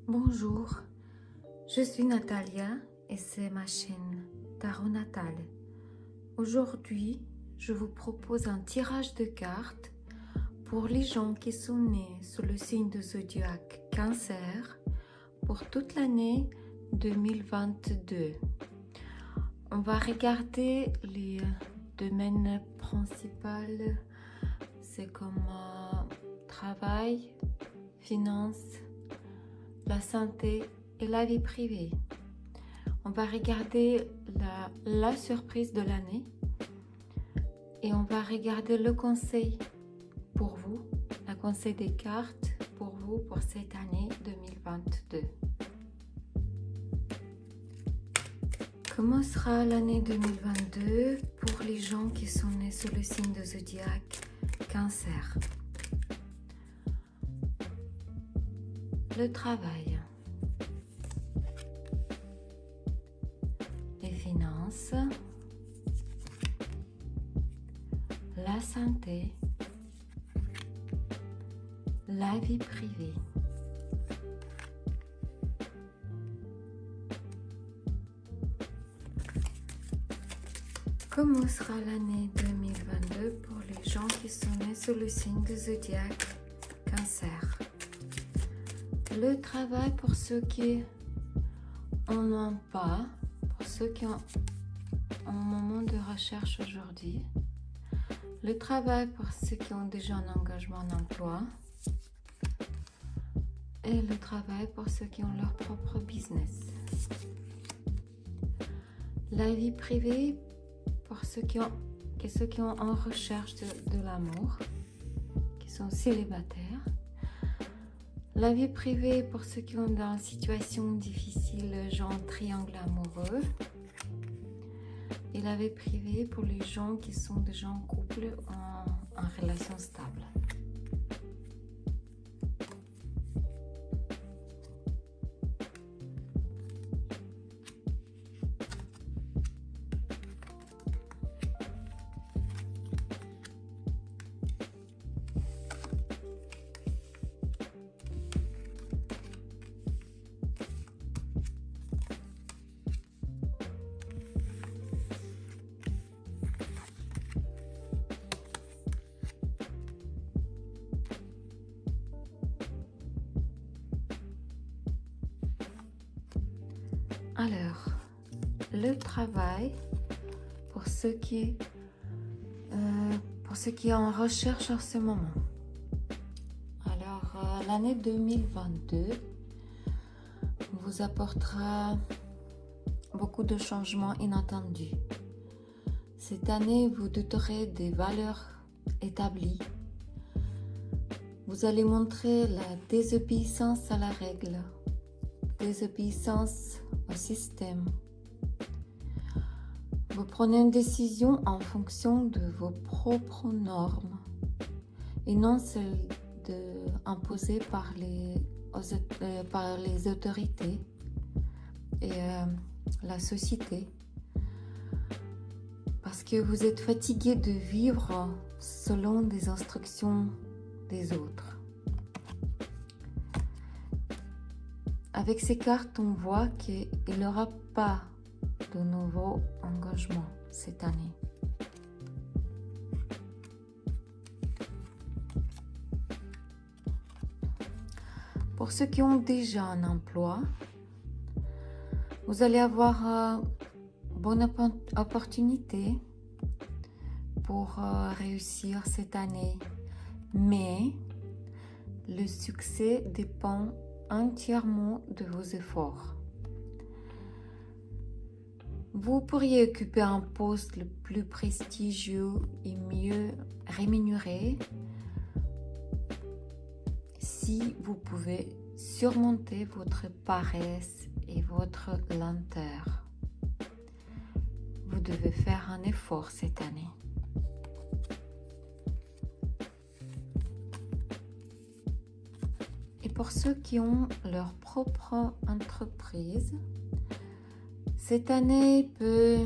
Bonjour, je suis Natalia et c'est ma chaîne Tarot Natal. Aujourd'hui, je vous propose un tirage de cartes pour les gens qui sont nés sous le signe de zodiaque Cancer pour toute l'année 2022. On va regarder les domaines principaux, c'est comme travail, finances, la santé et la vie privée. On va regarder la surprise de l'année et on va regarder le conseil pour vous, le conseil des cartes pour vous pour cette année 2022. Comment sera l'année 2022 pour les gens qui sont nés sous le signe de zodiaque Cancer? Le travail, les finances, la santé, la vie privée. Comment sera l'année 2022 pour les gens qui sont nés sous le signe de zodiaque Cancer? Le travail pour ceux qui en ont pas, pour ceux qui ont un moment de recherche aujourd'hui. Le travail pour ceux qui ont déjà un engagement en emploi. Et le travail pour ceux qui ont leur propre business. La vie privée pour ceux qui ont en recherche de l'amour, qui sont célibataires. La vie privée pour ceux qui sont dans une situation difficile, genre triangle amoureux. Et la vie privée pour les gens qui sont déjà en couple, en relation stable. Alors, le travail, pour ceux qui sont en recherche en ce moment. Alors, l'année 2022 vous apportera beaucoup de changements inattendus. Cette année, vous douterez des valeurs établies. Vous allez montrer la désobéissance à la règle, désobéissance au système. Vous prenez une décision en fonction de vos propres normes et non celles imposées par les autorités et la société. Parce que vous êtes fatigué de vivre selon des instructions des autres. Avec ces cartes, on voit qu'il n'y aura pas de nouveau engagement cette année. Pour ceux qui ont déjà un emploi, vous allez avoir une bonne opportunité pour réussir cette année. Mais le succès dépend entièrement de vos efforts. Vous pourriez occuper un poste le plus prestigieux et mieux rémunéré si vous pouvez surmonter votre paresse et votre lenteur. Vous devez faire un effort cette année. Et pour ceux qui ont leur propre entreprise, cette année peut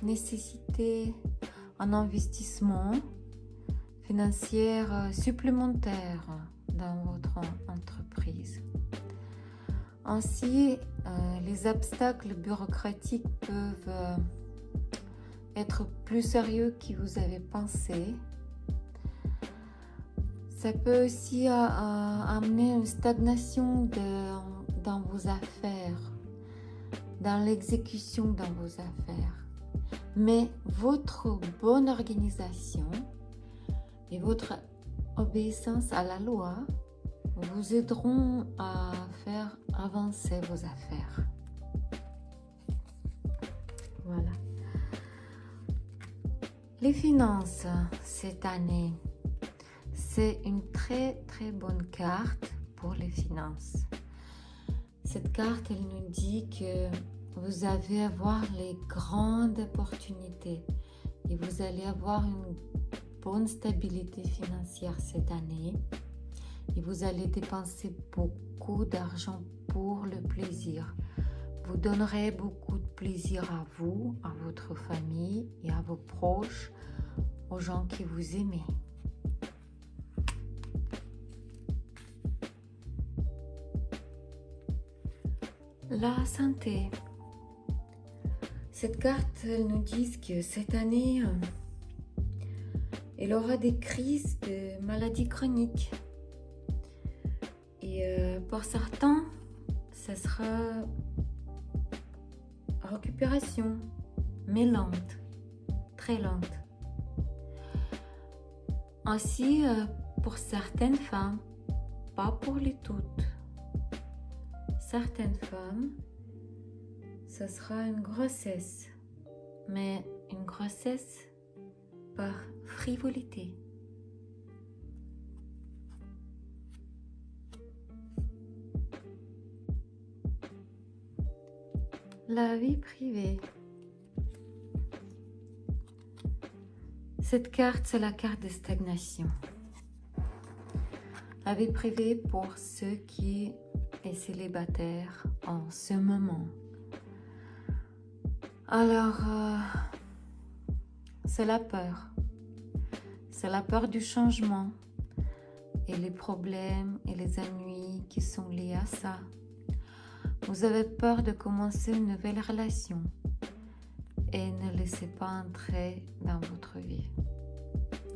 nécessiter un investissement financier supplémentaire dans votre entreprise. Ainsi, les obstacles bureaucratiques peuvent être plus sérieux que vous avez pensé. Ça peut aussi amener une stagnation dans vos affaires, dans l'exécution dans vos affaires. Mais votre bonne organisation et votre obéissance à la loi vous aideront à faire avancer vos affaires. Voilà. Les finances cette année, c'est une très très bonne carte pour les finances. Cette carte, elle nous dit que vous allez avoir les grandes opportunités et vous allez avoir une bonne stabilité financière cette année et vous allez dépenser beaucoup d'argent pour le plaisir. Vous donnerez beaucoup de plaisir à vous, à votre famille et à vos proches, aux gens que vous aimez. La santé. Cette carte, elle nous dit que cette année, il aura des crises de maladies chroniques. Et pour certains, ça sera récupération, mais lente, très lente. Ainsi, pour certaines femmes, pas pour les toutes, certaines femmes, ce sera une grossesse, mais une grossesse par frivolité. La vie privée. Cette carte, c'est la carte de stagnation. La vie privée pour ceux qui sont célibataires en ce moment. Alors, c'est la peur. C'est la peur du changement et les problèmes et les ennuis qui sont liés à ça. Vous avez peur de commencer une nouvelle relation et ne laissez pas entrer dans votre vie.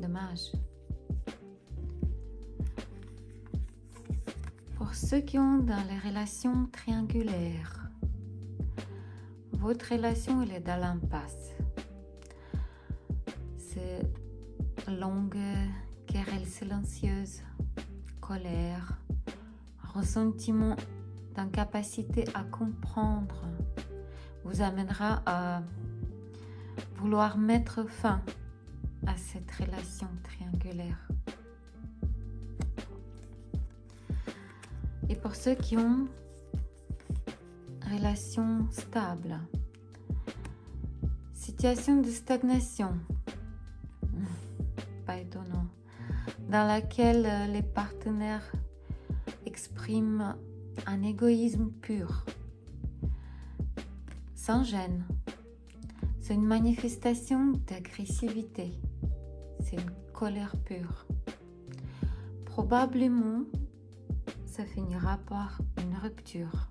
Dommage. Pour ceux qui ont dans les relations triangulaires, votre relation elle est dans l'impasse. C'est longue querelle silencieuse, colère, ressentiment d'incapacité à comprendre vous amènera à vouloir mettre fin à cette relation triangulaire. Et pour ceux qui ont une relation stable, situation de stagnation, pas étonnant, dans laquelle les partenaires expriment un égoïsme pur, sans gêne. C'est une manifestation d'agressivité, c'est une colère pure. Probablement, ça finira par une rupture.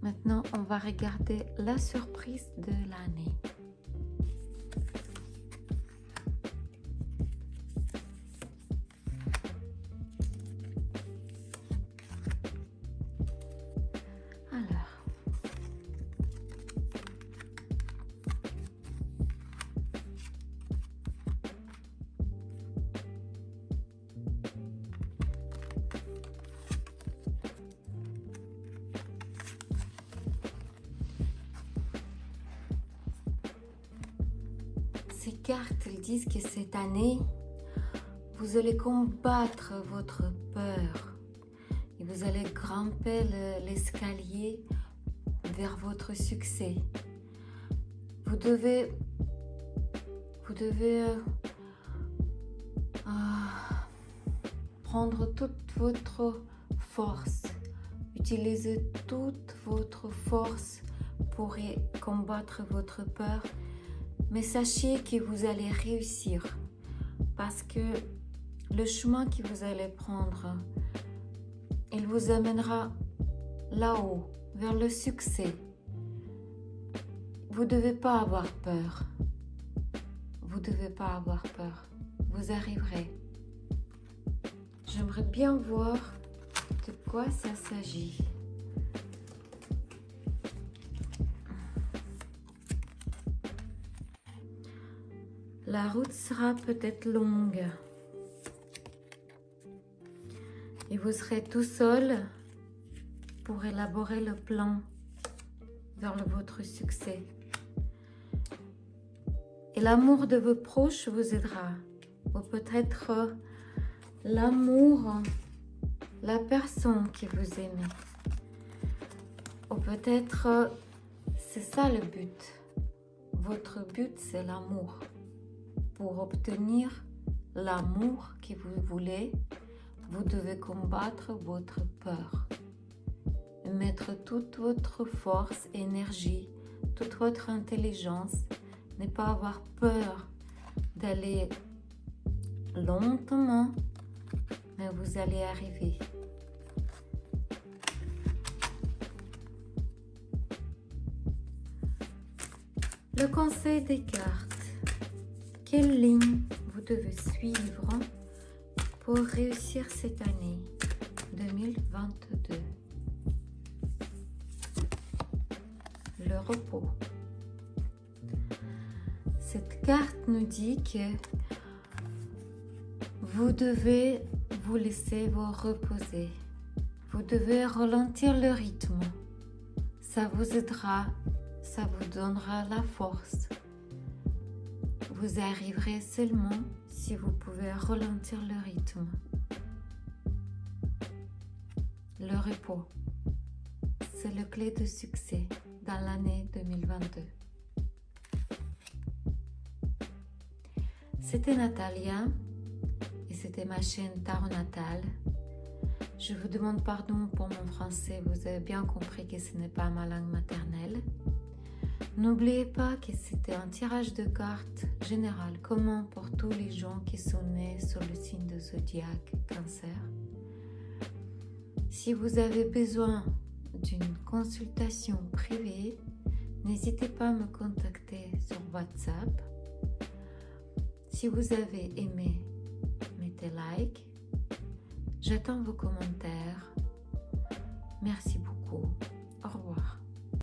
Maintenant, on va regarder la surprise de l'année. Ces cartes elles disent que cette année, vous allez combattre votre peur et vous allez grimper l'escalier vers votre succès. Vous devez prendre toute votre force, utiliser toute votre force pour combattre votre peur. Mais sachez que vous allez réussir parce que le chemin que vous allez prendre, il vous amènera là-haut, vers le succès. Vous ne devez pas avoir peur. Vous ne devez pas avoir peur. Vous arriverez. J'aimerais bien voir de quoi ça s'agit. La route sera peut-être longue. Et vous serez tout seul pour élaborer le plan vers votre succès. Et l'amour de vos proches vous aidera. Ou peut-être l'amour, la personne que vous aimez. Ou peut-être c'est ça le but. Votre but, c'est l'amour. Pour obtenir l'amour que vous voulez, vous devez combattre votre peur. Mettre toute votre force, énergie, toute votre intelligence. Ne pas avoir peur d'aller lentement, mais vous allez arriver. Le conseil des cartes. Quelle ligne vous devez suivre pour réussir cette année 2022? Le repos. Cette carte nous dit que vous devez vous laisser vous reposer. Vous devez ralentir le rythme. Ça vous aidera, ça vous donnera la force. Vous arriverez seulement si vous pouvez ralentir le rythme. Le repos, c'est la clé de succès dans l'année 2022. C'était Natalia et c'était ma chaîne Tarot Natal. Je vous demande pardon pour mon français, vous avez bien compris que ce n'est pas ma langue maternelle. N'oubliez pas que c'était un tirage de cartes général commun pour tous les gens qui sont nés sur le signe de zodiaque Cancer. Si vous avez besoin d'une consultation privée, n'hésitez pas à me contacter sur WhatsApp. Si vous avez aimé, mettez like. J'attends vos commentaires. Merci beaucoup. Au revoir.